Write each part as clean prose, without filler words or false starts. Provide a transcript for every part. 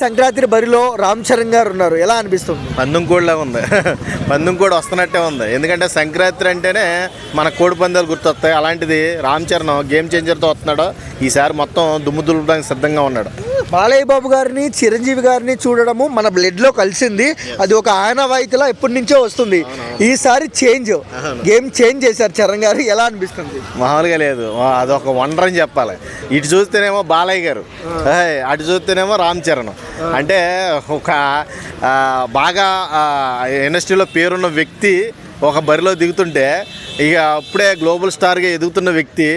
సంక్రాంతి బరిలో రామ్ చరణ్ గారు ఉన్నారు, ఎలా అనిపిస్తుంది? పందెం కోడిలా ఉంది. పందెం కోడి వస్తున్నట్టే ఉంది. ఎందుకంటే సంక్రాంతి అంటేనే మన కోడి పందాలు గుర్తొస్తాయి. అలాంటిది రామ్ చరణ్ గేమ్ చేంజర్తో వస్తున్నాడు. ఈసారి మొత్తం దుమ్ము దులపడానికి సిద్ధంగా ఉన్నాడు. బాలయ్య బాబు గారిని చిరంజీవి గారిని చూడడము మన బ్లడ్లో కలిసింది. అది ఒక ఆనవాయితీలా ఎప్పటి నుంచో వస్తుంది. ఈసారి గేమ్ చేంజ్ చేశారు చరణ్ గారు, ఎలా అనిపిస్తుంది? మామూలుగా లేదు, అదొక వండర్ అని చెప్పాలి. ఇటు చూస్తేనేమో బాలయ్య గారు, అటు చూస్తేనేమో రామ్ చరణ్. అంటే ఒక బాగా ఇండస్ట్రీలో పేరున్న వ్యక్తి ఒక బరిలో దిగుతుంటే ఇక అప్పుడే గ్లోబల్ స్టార్గా ఎదుగుతున్న వ్యక్తి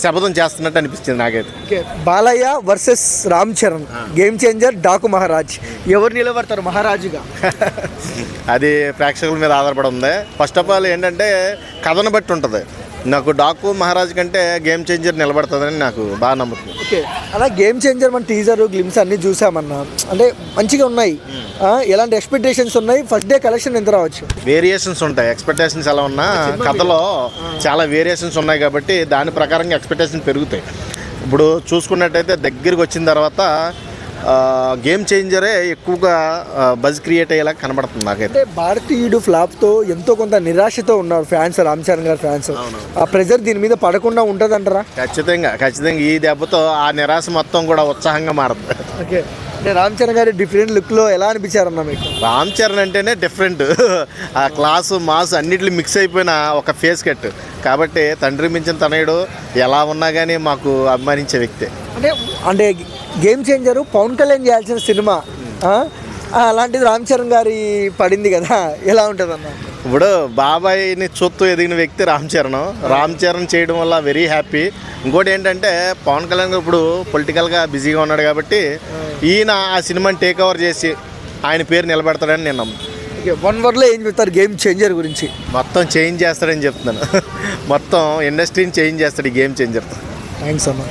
శపథం చేస్తున్నట్టు అనిపిస్తుంది నాకైతే. Balayya versus Ram Charan, game changer Daaku Maharaj, ఎవరు నిలబడతారు మహారాజుగా? అది ప్రేక్షకుల మీద ఆధారపడి ఉంది. ఫస్ట్ ఆఫ్ ఆల్ ఏంటంటే కథను బట్టి ఉంటుంది. నాకు డాకు మహారాజ్ కంటే గేమ్ చేంజర్ నిలబడుతుందని నాకు బాగా నమ్ముతుంది. ఓకే, అలా గేమ్ చేంజర్ మన టీజర్ గ్లిమ్స్ అన్నీ చూసామన్నా, అంటే మంచిగా ఉన్నాయి. ఎలాంటి ఎక్స్పెక్టేషన్స్ ఉన్నాయి? ఫస్ట్ డే కలెక్షన్ ఎంత రావచ్చు? వేరియేషన్స్ ఉంటాయి. ఎక్స్పెక్టేషన్స్ ఎలా ఉన్నా కథలో చాలా వేరియేషన్స్ ఉన్నాయి కాబట్టి దాని ప్రకారంగా ఎక్స్పెక్టేషన్ పెరుగుతాయి. ఇప్పుడు చూసుకున్నట్టయితే దగ్గరికి వచ్చిన తర్వాత గేమ్ చేంజరే ఎక్కువగా బజ్ క్రియేట్ అయ్యేలా కనబడుతుంది నాకైతే. భారతీయుడు ఫ్లాప్తో ఎంతో కొంత నిరాశతో ఉన్నారు ఫ్యాన్స్, రామ్ చరణ్ గారి ఫ్యాన్స్. ఆ ప్రెజర్ దీని మీద పడకుండా ఉంటుంది అంటారా? ఖచ్చితంగా ఈ దెబ్బతో ఆ నిరాశ మొత్తం కూడా ఉత్సాహంగా మారుతుంది. ఓకే, అంటే రామ్ చరణ్ గారి డిఫరెంట్ లుక్లో ఎలా అనిపించారన్నా మీకు? రామ్ చరణ్ అంటేనే డిఫరెంట్. ఆ క్లాసు మాస్ అన్నిట్లు మిక్స్ అయిపోయిన ఒక ఫేస్ కట్ కాబట్టి తండ్రి మించిన తనయుడు ఎలా ఉన్నా కానీ మాకు అభిమానించే వ్యక్తి. అంటే గేమ్ చేంజరు పవన్ కళ్యాణ్ చేయాల్సిన సినిమా, అలాంటిది రామ్ చరణ్ గారి పడింది కదా, ఎలా ఉంటుంది అన్న? ఇప్పుడు బాబాయ్ని చూస్తూ ఎదిగిన వ్యక్తి రామ్ చరణ్ చేయడం వల్ల వెరీ హ్యాపీ. ఇంకోటి ఏంటంటే పవన్ కళ్యాణ్ గారు ఇప్పుడు పొలిటికల్గా బిజీగా ఉన్నాడు కాబట్టి ఈయన ఆ సినిమాని టేక్ ఓవర్ చేసి ఆయన పేరు నిలబెడతాడని నేను నమ్ముతాను. వన్ వర్డ్లో ఏం చెప్తారు గేమ్ చేంజర్ గురించి? మొత్తం చేంజ్ చేస్తాడని చెప్తున్నాను. మొత్తం ఇండస్ట్రీని చేంజ్ చేస్తాడు ఈ గేమ్ చేంజర్. థ్యాంక్స్ అన్న.